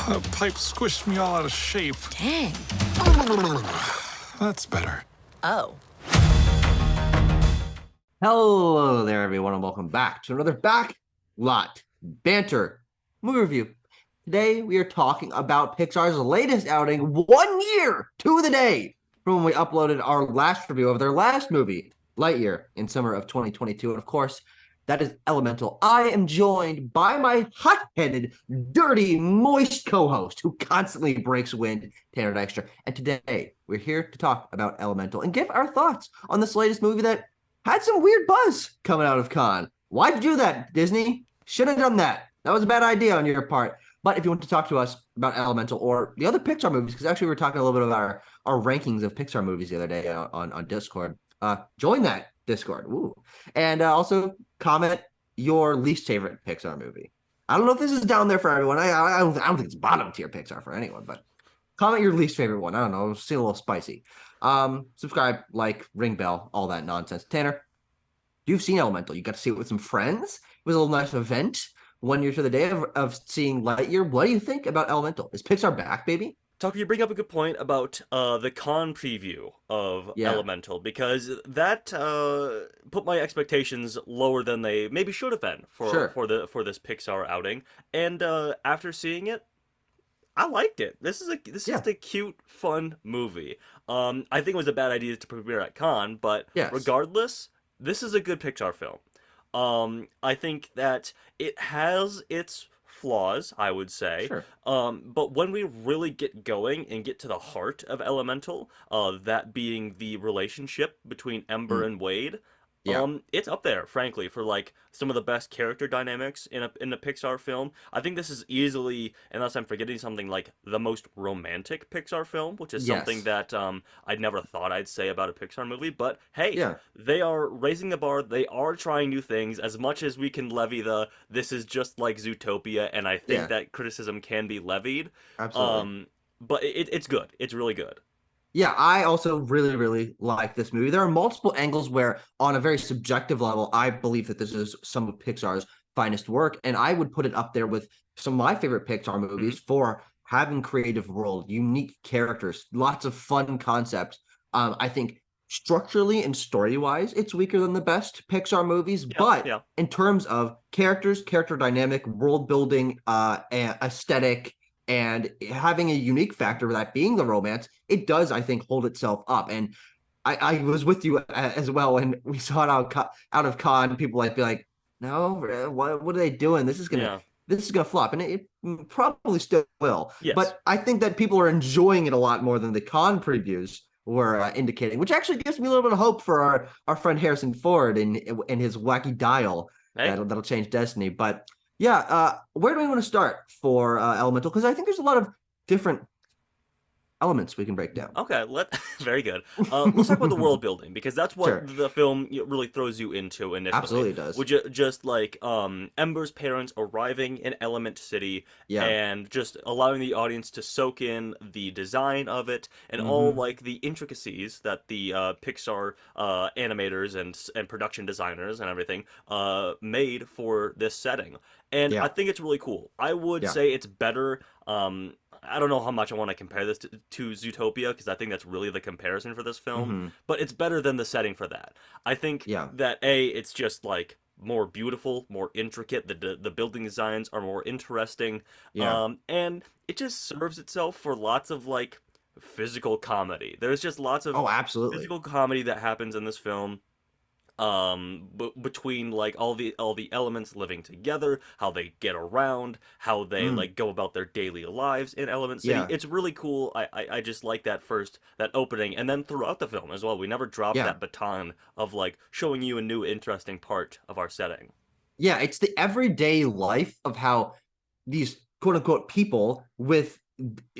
The pipe squished me all out of shape. Dang. That's better. Oh. Hello there, everyone, and welcome back to another Backlot Banter movie review. Today, we are talking about Pixar's latest outing, 1 year to the day from when we uploaded our last review of their last movie, Lightyear, in summer of 2022. And of course, that is Elemental. I am joined by my hot-headed, dirty, moist co-host who constantly breaks wind, Tanner Dykstra. And today, we're here to talk about Elemental and give our thoughts on this latest movie that had some weird buzz coming out of Cannes. Why'd you do that, Disney? Shouldn't have done that. That was a bad idea on your part. But if you want to talk to us about Elemental or the other Pixar movies, because actually we were talking a little bit about our rankings of Pixar movies the other day on Discord, join that Discord. Ooh. And also comment your least favorite Pixar movie. I don't know if this is down there for everyone. I don't think it's bottom tier Pixar for anyone, but comment your least favorite one. I don't know. It's a little spicy. Subscribe, like, ring bell, all that nonsense. Tanner, you've seen Elemental. You got to see it with some friends. It was a little nice event. 1 year to the day of seeing Lightyear. What do you think about Elemental? Is Pixar back, baby? Tucker, you bring up a good point about the con preview of Elemental, because that put my expectations lower than they maybe should have been for this Pixar outing. And after seeing it, I liked it. This is just a cute, fun movie. I think it was a bad idea to premiere at Cannes, but regardless, this is a good Pixar film. I think that it has its flaws, I would say. Sure. But when we really get going and get to the heart of Elemental, that being the relationship between Ember and Wade, it's up there, frankly, for like some of the best character dynamics in a Pixar film. I think this is easily, unless I'm forgetting something, like the most romantic Pixar film, which is something that I'd never thought I'd say about a Pixar movie. But hey, they are raising the bar. They are trying new things. As much as we can levy this is just like Zootopia, and I think that criticism can be levied. Absolutely. But it's good. It's really good. Yeah, I also really, really like this movie. There are multiple angles where, on a very subjective level, I believe that this is some of Pixar's finest work, and I would put it up there with some of my favorite Pixar movies for having creative world, unique characters, lots of fun concepts. I think structurally and story-wise, it's weaker than the best Pixar movies, but in terms of characters, character dynamic, world building, aesthetic, and having a unique factor, that being the romance, it does, I think, hold itself up. And I was with you as well when we saw it out of Cannes. People be like, no, what are they doing? This is gonna flop, and it probably still will. Yes. But I think that people are enjoying it a lot more than the Cannes previews were indicating, which actually gives me a little bit of hope for our friend Harrison Ford and his wacky dial that'll change destiny. But where do we want to start for Elemental? Because I think there's a lot of different elements we can break down. Okay, very good. Let's talk about the world building, because that's what the film really throws you into initially. Absolutely does. Which just like Ember's parents arriving in Element City and just allowing the audience to soak in the design of it and all like the intricacies that the Pixar animators and production designers and everything made for this setting. And I think it's really cool. I would say it's better. I don't know how much I want to compare this to Zootopia, because I think that's really the comparison for this film. But it's better than the setting for that. I think that it's just like more beautiful, more intricate. The building designs are more interesting. And it just serves itself for lots of like physical comedy. There's just lots of physical comedy that happens in this film. Between like all the elements living together, how they get around, how they like go about their daily lives in Element City. It's really cool. I just like that opening, and then throughout the film as well. We never drop that baton of like showing you a new interesting part of our setting. Yeah, it's the everyday life of how these quote unquote people with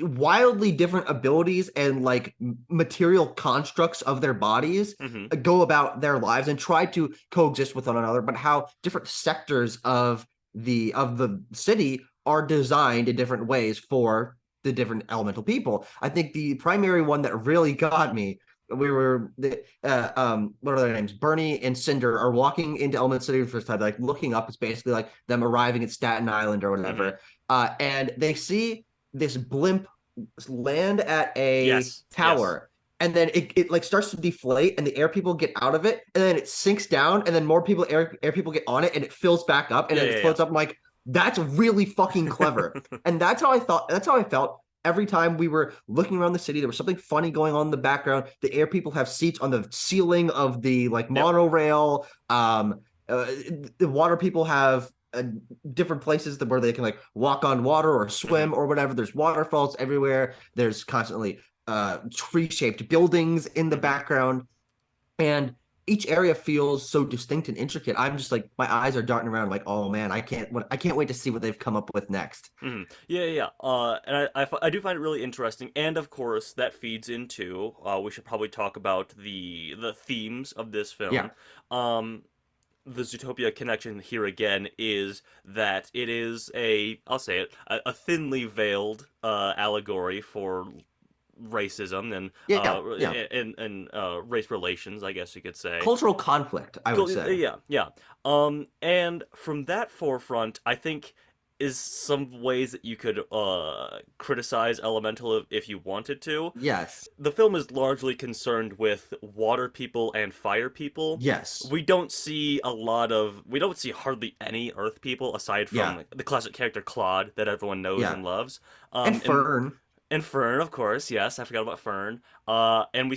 wildly different abilities and like material constructs of their bodies go about their lives and try to coexist with one another, but how different sectors of the city are designed in different ways for the different elemental people. I think the primary one that really got me, what are their names? Bernie and Cinder are walking into Element City for the first time, like looking up. It's basically like them arriving at Staten Island or whatever. And they see this blimp land at a Yes, yes. tower, and then it like starts to deflate, and the air people get out of it, and then it sinks down, and then more people air people get on it, and it fills back up, and Yeah, then it yeah, yeah. floats up. I'm like, that's really fucking clever, and that's how I thought. That's how I felt. Every time we were looking around the city, there was something funny going on in the background. The air people have seats on the ceiling of the like Yep. monorail. The water people have different places where they can like walk on water or Hmm. swim or whatever. There's waterfalls everywhere. There's constantly tree-shaped buildings in the Hmm. background, and each area feels so distinct and intricate. I'm just like, my eyes are darting around like, oh man, I can't wait to see what they've come up with next. Hmm. Yeah, yeah, yeah. And I do find it really interesting, and of course that feeds into we should probably talk about the themes of this Yeah. film. Um, the Zootopia connection here again is that it is I'll say it, a thinly veiled allegory for racism and Yeah. Yeah. race relations, I guess you could say. Cultural conflict, I would Cool. say. Yeah, yeah. And from that forefront, I think is some ways that you could criticize Elemental if you wanted to. Yes. The film is largely concerned with water people and fire people. Yes. We don't see hardly any earth people aside Yeah. from the classic character Claude that everyone knows Yeah. and loves. And And Fern. Fern, of course, yes, I forgot about Fern. And we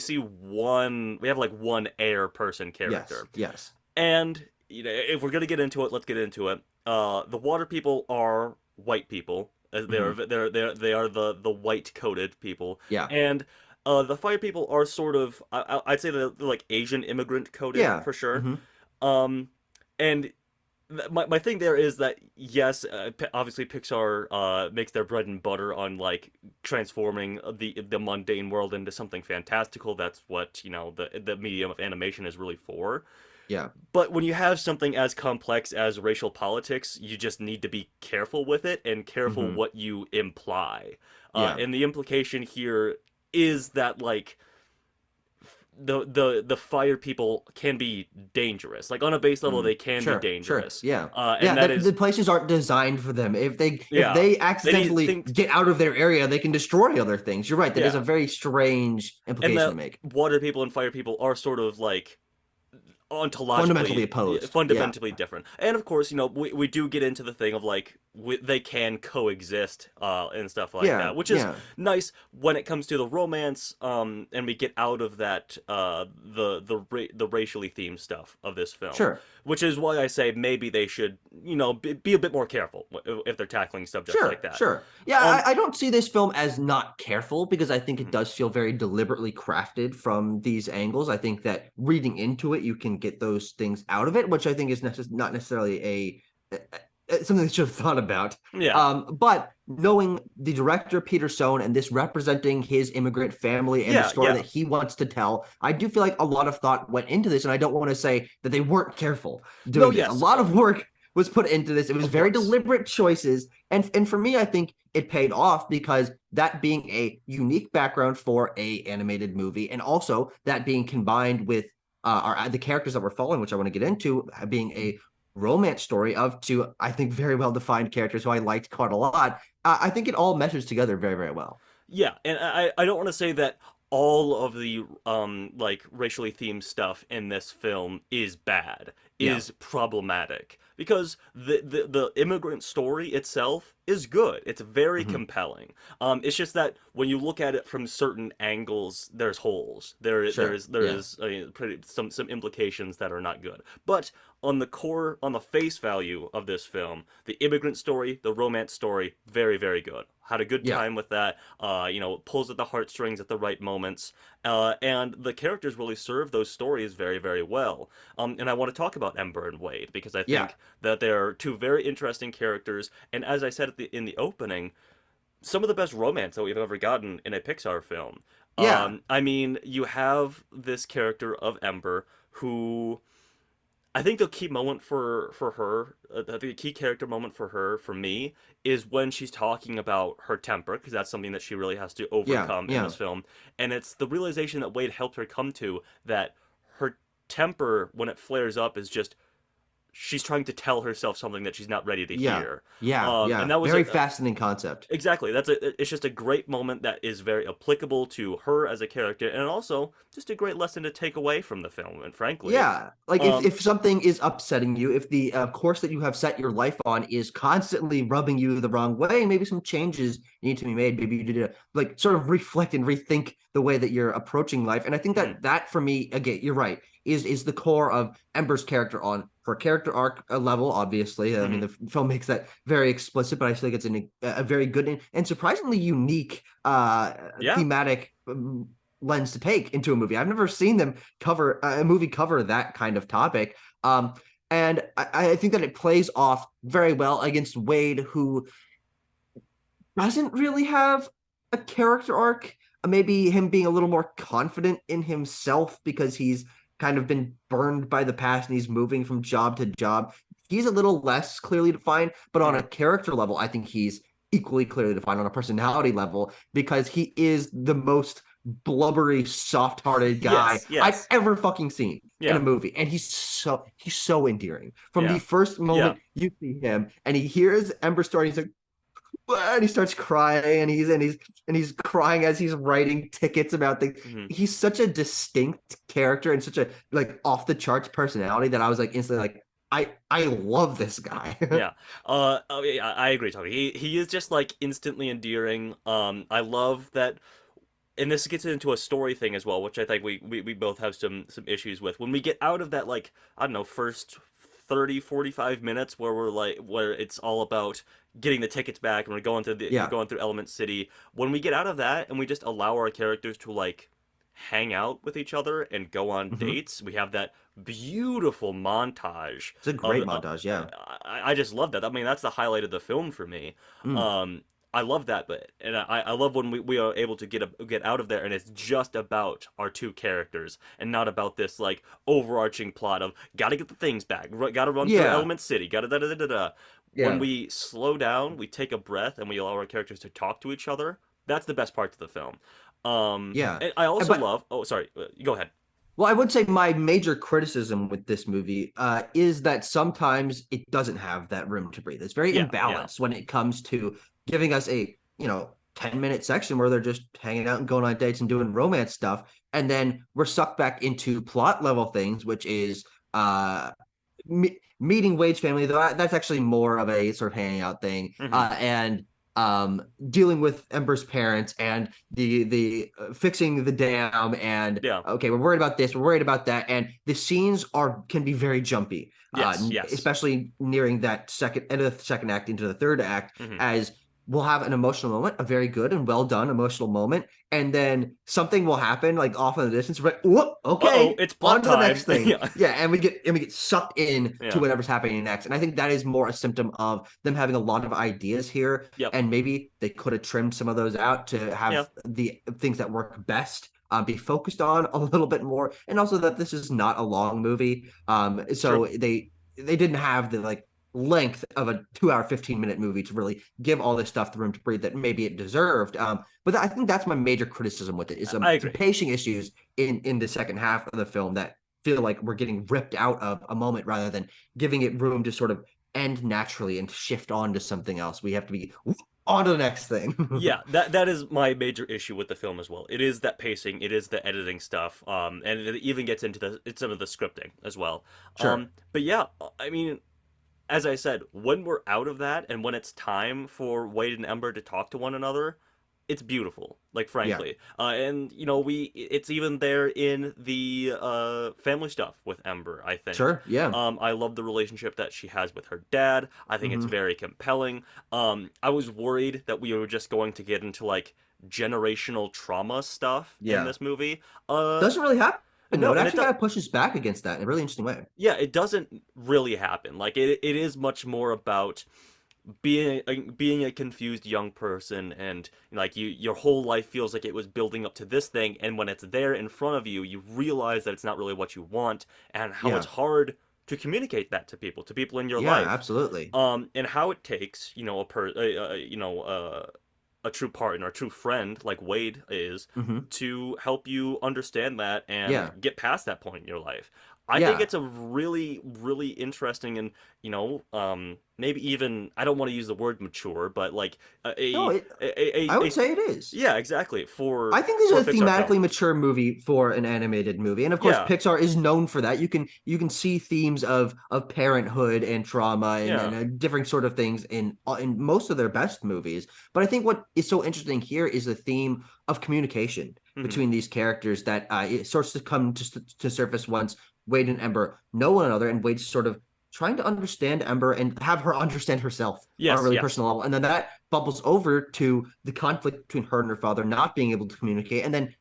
have like one air person Yes. character. Yes. And if we're gonna get into it, let's get into it. The water people are white people. Mhm. They are the white coated people, Yeah. and the fire people are sort of I'd say they're like Asian immigrant coded Yeah. for sure. Hmm. Um, and my thing there is that yes, obviously Pixar makes their bread and butter on like transforming the mundane world into something fantastical. That's what the medium of animation is really for. Yeah. But when you have something as complex as racial politics, you just need to be careful with it and careful Hmm. what you imply. Yeah. And the implication here is that like the fire people can be dangerous. Like on a base level, Mm. they can be Sure. Sure. dangerous. Yeah. Yeah. And that The is places aren't designed for them. If yeah. they They need accidentally think get out of their area, they can destroy other things. You're right. That is a yeah. very strange And implication that to make. water people and fire people are sort of like Fundamentally ontologically opposed. Yeah. fundamentally different. And of course, we do get into the thing of like they can coexist and stuff like Yeah. that, which is Yeah. nice when it comes to the romance and we get out of that the racially themed stuff of this film. Sure. Which is why I say maybe they should, be a bit more careful if they're tackling subjects Sure, like that. sure. Yeah, Um I don't see this film as not careful because I think it mhm. does feel very deliberately crafted from these angles. I think that reading into it, you can get those things out of it, which I think is not necessarily something that you should have thought about. Yeah. But knowing the director Peter Sohn and this representing his immigrant family and the Yeah, story yeah. that he wants to tell, I do feel like a lot of thought went into this, and I don't want to say that they weren't careful No, doing this. A yes. lot of work was put into this. It was Of very course. deliberate choices, and for me, I think it paid off because that being a unique background for a animated movie, and also that being combined with the characters that we're following, which I want to get into, being a romance story of two, I think, very well defined characters who I liked quite a lot. I think it all meshes together very, very well. Yeah, and I don't want to say that all of the like racially themed stuff in this film is bad, Yeah. is problematic because the immigrant story itself is good. It's very Hmm. compelling. It's just that when you look at it from certain angles, there's holes. Sure. There Yeah. is pretty some implications that are not good. But on the face value of this film, the immigrant story, the romance story, very, very good. Had a good Yeah. time with that. Pulls at the heartstrings at the right moments. And the characters really serve those stories very, very well. And I want to talk about Ember and Wade because I Yeah. think that they're two very interesting characters. And as I said in the opening, some of the best romance that we've ever gotten in a Pixar film. Yeah. I mean, you have this character of Ember who I think the key moment for her, the key character moment for her, for me, is when she's talking about her temper, because that's something that she really has to Yeah. overcome in Yeah. this film, and it's the realization that Wade helped her come to that her temper, when it flares up, is just she's trying to tell herself something that she's not ready to Yeah. hear. Yeah. And that was Very fascinating concept. exactly. It's just a great moment that is very applicable to her as a character, and also just a great lesson to take away from the film. And frankly, Yeah, like um, if something is upsetting you, if the course that you have set your life on is constantly rubbing you the wrong way, maybe some changes need to be made. Maybe you need to like sort of reflect and rethink the way that you're approaching life. And I think mhm, that for me, again, you're right, is the core of Ember's character on her character arc level. Obviously, I mean mhm. the film makes that very explicit, but I think it's a very good and surprisingly unique Yeah, thematic. Lens to take into a movie. I've never seen them cover a movie cover that kind of topic. And I think that it plays off very well against Wade, who doesn't really have a character arc. Maybe him being a little more confident in himself because he's kind of been burned by the past and he's moving from job to job. He's a little less clearly defined, but on a mhm. character level, I think he's equally clearly defined on a personality level because he is the most blubbery, soft-hearted guy Yes, I've yes, ever fucking seen in a yeah, movie. And he's so endearing. From the yeah, first yeah. moment you see him and he hears Ember's story, he's like, and he starts crying and he's crying as he's writing tickets about things. Mhm. He's such a distinct character and such a like off the charts personality that I was like instantly like I love this guy. Yeah. Oh, yeah, I agree, Tony. He is just like instantly endearing. I love that, and this gets into a story thing as well, which I think we both have some issues with. When we get out of that, like, I don't know, first 30-45 minutes where we're like, where it's all about getting the tickets back and we're Yeah. going through Element City. When we get out of that and we just allow our characters to like hang out with each other and go on Hmm. dates, we have that beautiful montage It's a of great montage. Yeah. I just love that. I mean, that's the highlight of the film for me. Mm. Um, I love that, but and I love when we are able to get out of there and it's just about our two characters and not about this like overarching plot of gotta get the things back, gotta run through Yeah. Element City, gotta da da da da da. When Yeah. we slow down, we take a breath and we allow our characters to talk to each other. That's the best part of the film. Yeah. And I also But love. Oh, sorry. Go ahead. well, I would say my major criticism with this movie is that sometimes it doesn't have that room to breathe. It's very Yeah, yeah. imbalanced when it comes to giving us a, 10-minute section where they're just hanging out and going on dates and doing romance stuff. And then we're sucked back into plot level things, which is meeting Wade's family, though that's actually more of a sort of hanging out thing, Hmm. and dealing with Ember's parents and the fixing the dam and Yeah. okay, we're worried about this, we're worried about that, and the scenes can be very jumpy, Yes. Yes. especially nearing that second end of the second act into the third act, Hmm. as we'll have an emotional moment, a very good and well done emotional moment, and then something will happen like off in the distance. We're like, whoop, Uh-oh, okay, it's on plot to the time. next thing. Yeah. Yeah, and we get sucked in to Yeah. whatever's happening next. And I think that is more a symptom of them having a lot of ideas here. Yep. And maybe they could have trimmed some of those out to Yeah. have the things that work best be focused on a little bit more. And also that this is not a long movie. True. So they didn't have the like length of a 2 hour 15-minute movie to really give all this stuff the room to breathe that maybe it deserved. But I think that's my major criticism with it is I some agree. pacing issues in the second half of the film that feel like we're getting ripped out of a moment rather than giving it room to sort of end naturally and shift on to something else. We have to be on to the next thing. Yeah, that is my major issue with the film as well. It is that pacing, it is the editing stuff, and it even gets into some of the scripting as well. Sure. But yeah, I mean, as I said, when we're out of that and when it's time for Wade and Ember to talk to one another, it's beautiful, like Yeah. frankly. And it's even there in the family stuff with Ember, I think. Sure. Yeah. I love the relationship that she has with her dad. I think it's Hmm. very compelling. I was worried that we were just going to get into like generational trauma stuff in Yeah. this movie. Uh Doesn't really happen. No, no, it and it actually does. kind of pushes back against that in a really interesting way. Yeah, it doesn't really happen. Like it is much more about being a confused young person and like your whole life feels like it was building up to this thing and when it's there in front of you you realize that it's not really what you want and how Yeah. it's hard to communicate that to people in your Yeah, life absolutely. and how it takes a true partner, a true friend like Wade is Hmm. to help you understand that and Yeah. get past that point in your life. I think Yeah. it's a really, really interesting and, maybe even, I don't want to use the word mature, but like No, I would say it is. yeah, exactly, I think this for a is a Pixar film. thematically mature movie for an animated movie, and of course, Yeah, Pixar is known for that. You can see themes of parenthood and trauma and yeah. different sort of things in most of their best movies. But I think what is so interesting here is the theme of communication Hmm. between these characters that it starts to come to surface once Wade and Ember know one another, and Wade's sort of trying to understand Ember and have her understand herself on a Yes, really yes. personal level. And then that bubbles over to the conflict between her and her father not being able to communicate, and then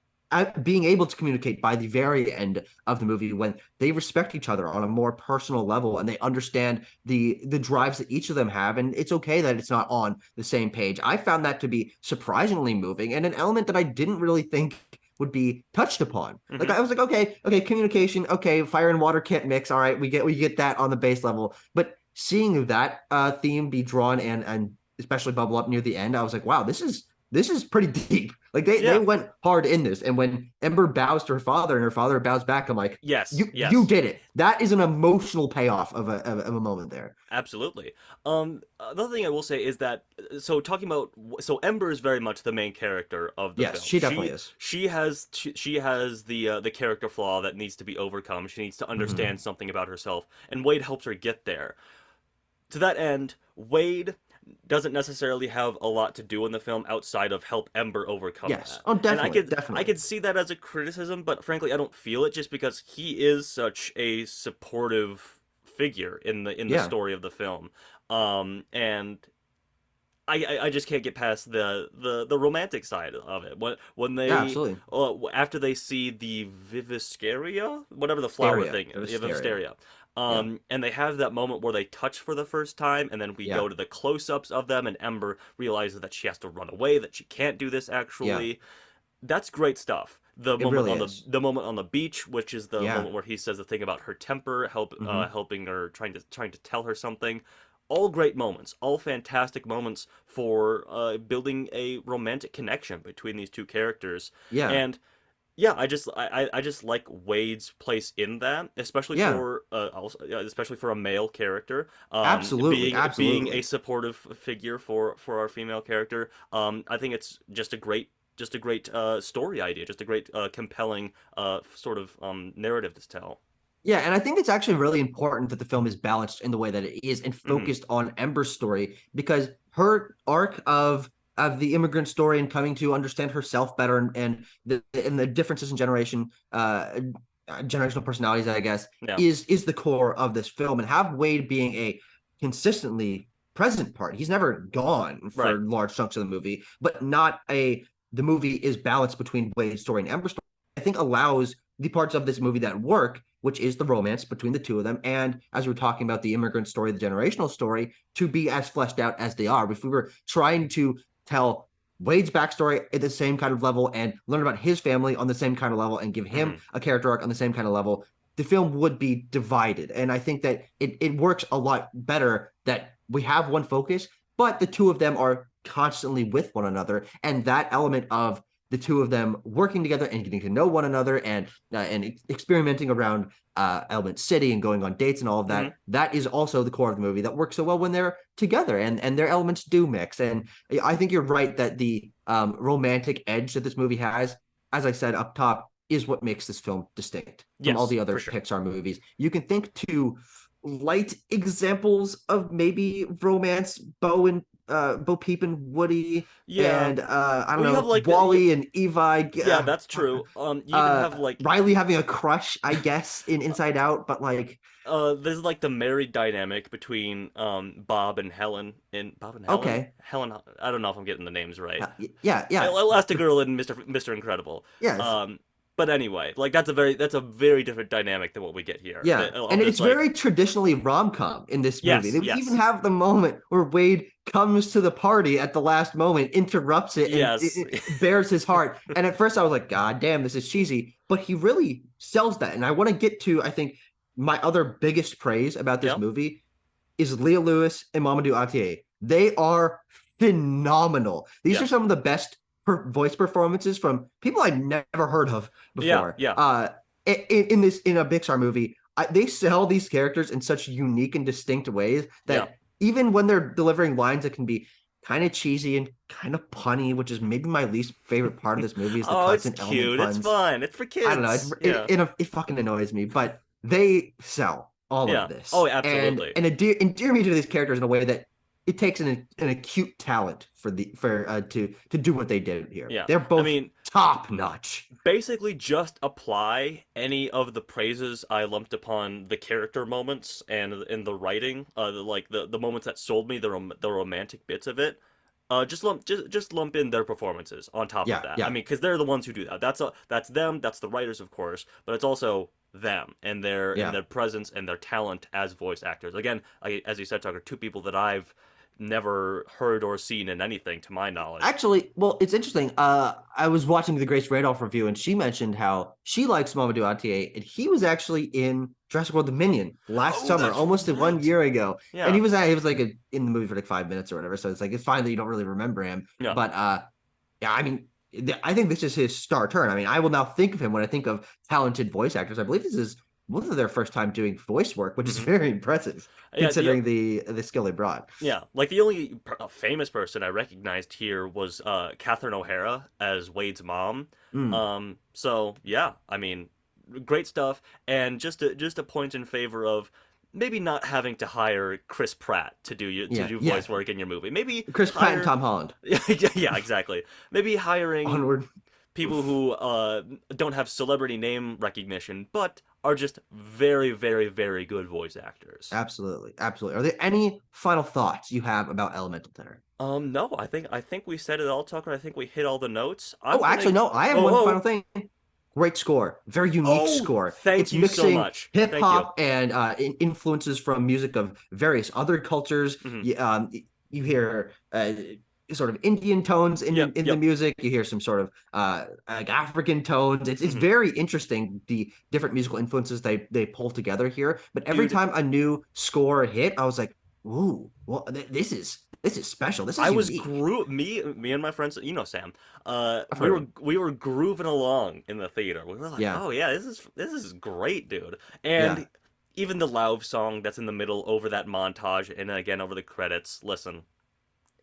being able to communicate by the very end of the movie when they respect each other on a more personal level and they understand the drives that each of them have, and it's okay that it's not on the same page. I found that to be surprisingly moving and an element that I didn't really think would be touched upon. Like Hmm. I was like, okay, communication, okay, fire and water can't mix. All right, we get that on the base level. But seeing that theme be drawn and especially bubble up near the end, I was like, wow, this is pretty deep. Like they Yeah. went hard in this. And when Ember bows to her father and her father bows back, I'm like, Yes, you yes. did it. That is an emotional payoff of a moment there. Absolutely. Another thing I will say is that talking about Ember is very much the main character of the Yes, film. she definitely is. She has the character flaw that needs to be overcome. She needs to Hmm. understand something about herself, and Wade helps her get there. To that end, Wade doesn't necessarily have a lot to do in the film outside of help Ember overcome Yes. that. Oh, And definitely, I definitely. could see that as a criticism, but frankly I don't feel it just because he is such a supportive figure in the Yeah. story of the film. And I just can't get past the romantic side of it. When Yeah, they absolutely. after they see the Viviscaria, whatever the flower Hysteria. thing, It was yeah, hysteria. Viviscaria, Yeah. and they have that moment where they touch for the first time, and then we Yeah. go to the close-ups of them, and Ember realizes that she has to run away, that she can't do this Yeah. actually. That's great stuff. It really is. The moment on the beach, which is the Yeah. moment where he says the thing about her temper, Hmm. helping her, trying to tell her something. All great moments, all fantastic moments for building a romantic connection between these two characters. Yeah. And yeah, I just like Wade's place in that, Yeah. especially for a male character, Absolutely. being a Absolutely. supportive figure for our female character. I think it's just a great story idea, just a great compelling sort of narrative to tell. Yeah, and I think it's actually really important that the film is balanced in the way that it is and Hmm. focused on Ember's story because her arc of the immigrant story and coming to understand herself better and the differences in generational personalities, I guess, Yeah. is the core of this film. And have Wade being a consistently present part. He's never gone Right. for large chunks of the movie, but not a the movie is balanced between Wade's story and Ember's story. I think allows the parts of this movie that work, which is the romance between the two of them, and as we were talking about the immigrant story, the generational story, to be as fleshed out as they are. If we were trying to tell Wade's backstory at the same kind of level and learn about his family on the same kind of level and give him Hmm. a character arc on the same kind of level, the film would be divided. And I think that it works a lot better that we have one focus, but the two of them are constantly with one another. And that element of the two of them working together and getting to know one another and experimenting around Element City and going on dates and all of Hmm. that. That is also the core of the movie that works so well when they're together and their elements do mix. And I think you're right that the romantic edge that this movie has, as I said up top, is what makes this film distinct from all Yes, the for other sure. Pixar movies. You can think to light examples of maybe romance, Bo Peep and Woody, Yeah. and I don't Well, you have know, like Wally and Evi. yeah, that's true. You even have like Riley having a crush, I guess, in Inside Out, but like, there's like the married dynamic between Bob and Helen okay, Helen. I don't know if I'm getting the names right. yeah, yeah, Elastigirl and Mr. Incredible. yes, Um, but anyway, like that's a very different dynamic than what we get here. yeah, Of and this it's like very traditionally rom-com in this movie. yes, They even yes, have the moment where Wade comes to the party at the last moment, interrupts it, and yes, it bears his heart. And at first, I was like, God damn, this is cheesy, but he really sells that. And I want to get to, I think, my other biggest praise about this yep, movie is Leah Lewis and Mamadou Atiye. They are phenomenal. These are yes, some of the best voice performances from people I'd never heard of yeah, before. yeah. In a Pixar movie, they sell these characters in such unique and distinct ways that even when they're delivering lines that can be kind of cheesy and kind of punny, which is maybe my least favorite part of this movie is the cuts and element puns. It's fun. It's for kids. I don't know. It fucking annoys me, but they sell all of this. Oh, absolutely. And endear me to these characters in a way that it takes an acute talent to do what they did here. Yeah. They're both top notch. Basically, just apply any of the praises I lumped upon the character moments and in the writing, like the moments that sold me, the romantic bits of it. Just lump in their performances on top of that. Yeah. I mean, because they're the ones who do that. That's them. That's the writers, of course, but it's also them and their presence and their talent as voice actors. Again, as you said, Tucker, two people that I've never heard or seen in anything, to my knowledge. Actually, well, it's interesting. I was watching the Grace Randolph review, and she mentioned how she likes Mamadou Atia, and he was actually in Jurassic World Dominion last summer, almost 1 year ago. Yeah. And he was like in the movie for like 5 minutes or whatever. So it's like it's fine that you don't really remember him. Yeah. But I mean, I think this is his star turn. I mean, I will now think of him when I think of talented voice actors. I believe this is both of their first time doing voice work, which is very impressive considering the skill they brought. Yeah, like the only famous person I recognized here was Catherine O'Hara as Wade's mom. So yeah, I mean, great stuff, and just a point in favor of maybe not having to hire Chris Pratt to do voice work in your movie. Maybe Chris Pratt and Tom Holland. Yeah, exactly. Maybe hiring Onward. People who don't have celebrity name recognition, but are just very, very, very good voice actors. Absolutely. Are there any final thoughts you have about Elemental Tenor? No, I think we said it all, Tucker. I think we hit all the notes. Actually, no. I have one final thing. Great score. Very unique score. It's you mixing so much. Hip hop and influences from music of various other cultures. You hear sort of Indian tones in the music. You hear some sort of like African tones. It's very interesting, the different musical influences they pull together here. But every time a new score hit, I was like, ooh, well, this is special. This is unique. Me and my friends, Sam, we were grooving along in the theater. We were like, oh yeah, this is great, dude. And even the Lauv song that's in the middle over that montage and again over the credits, listen,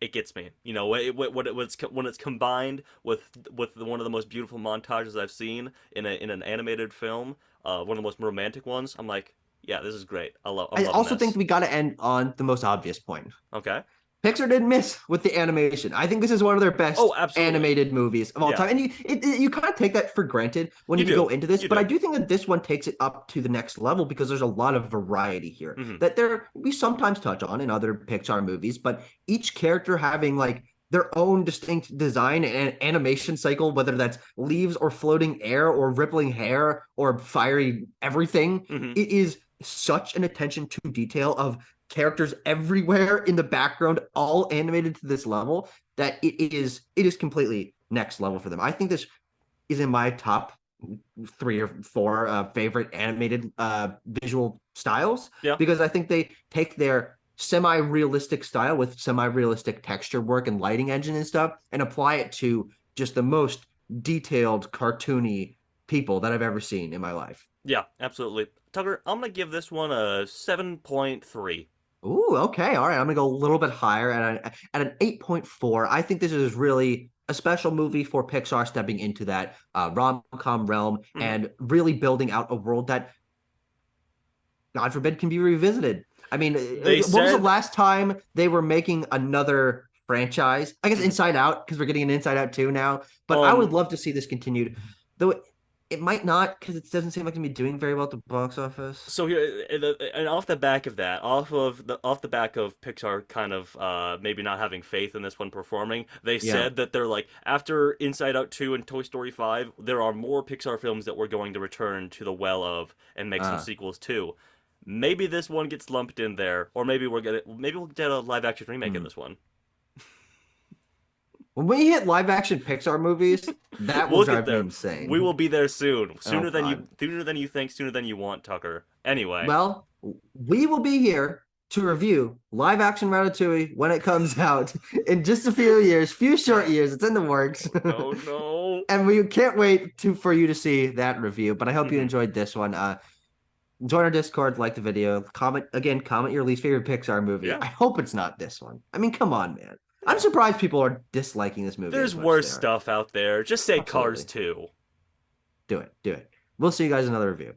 it gets me. When it's combined with one of the most beautiful montages I've seen in an animated film, one of the most romantic ones, I'm like, yeah, this is great. I also think we got to end on the most obvious point. Okay. Pixar didn't miss with the animation. I think this is one of their best animated movies of all time. And you kind of take that for granted when you go into this. But I do think that this one takes it up to the next level because there's a lot of variety here that we sometimes touch on in other Pixar movies. But each character having like their own distinct design and animation cycle, whether that's leaves or floating air or rippling hair or fiery everything, it is such an attention to detail of characters everywhere in the background, all animated to this level, that it is completely next level for them. I think this is in my top 3 or 4 favorite animated visual styles, because I think they take their semi-realistic style with semi-realistic texture work and lighting engine and stuff and apply it to just the most detailed cartoony people that I've ever seen in my life. Yeah, absolutely. Tucker, I'm going to give this one a 7.3. Ooh, okay. All right. I'm going to go a little bit higher at an 8.4. I think this is really a special movie for Pixar stepping into that rom-com realm and really building out a world that, God forbid, can be revisited. I mean, was the last time they were making another franchise? I guess Inside Out, because we're getting an Inside Out 2 now. But I would love to see this continued, though it might not, because it doesn't seem like it's going to be doing very well at the box office. So here, and off the back of that, off the back of Pixar kind of maybe not having faith in this one performing, they said that they're like, after Inside Out 2 and Toy Story 5, there are more Pixar films that we're going to return to the well of and make some sequels too. Maybe this one gets lumped in there, or maybe we'll get a live action remake of this one. When we hit live action Pixar movies, that will drive me insane. We will be there soon. Sooner than you think, sooner than you want, Tucker. Anyway. Well, we will be here to review live action Ratatouille when it comes out in just a few short years. It's in the works. Oh no. And we can't wait for you to see that review. But I hope you enjoyed this one. Join our Discord, like the video, comment your least favorite Pixar movie. Yeah. I hope it's not this one. I mean, come on, man. I'm surprised people are disliking this movie. There's as much worse as they are. stuff out there. Just say Absolutely. Cars 2. Do it. We'll see you guys in another review.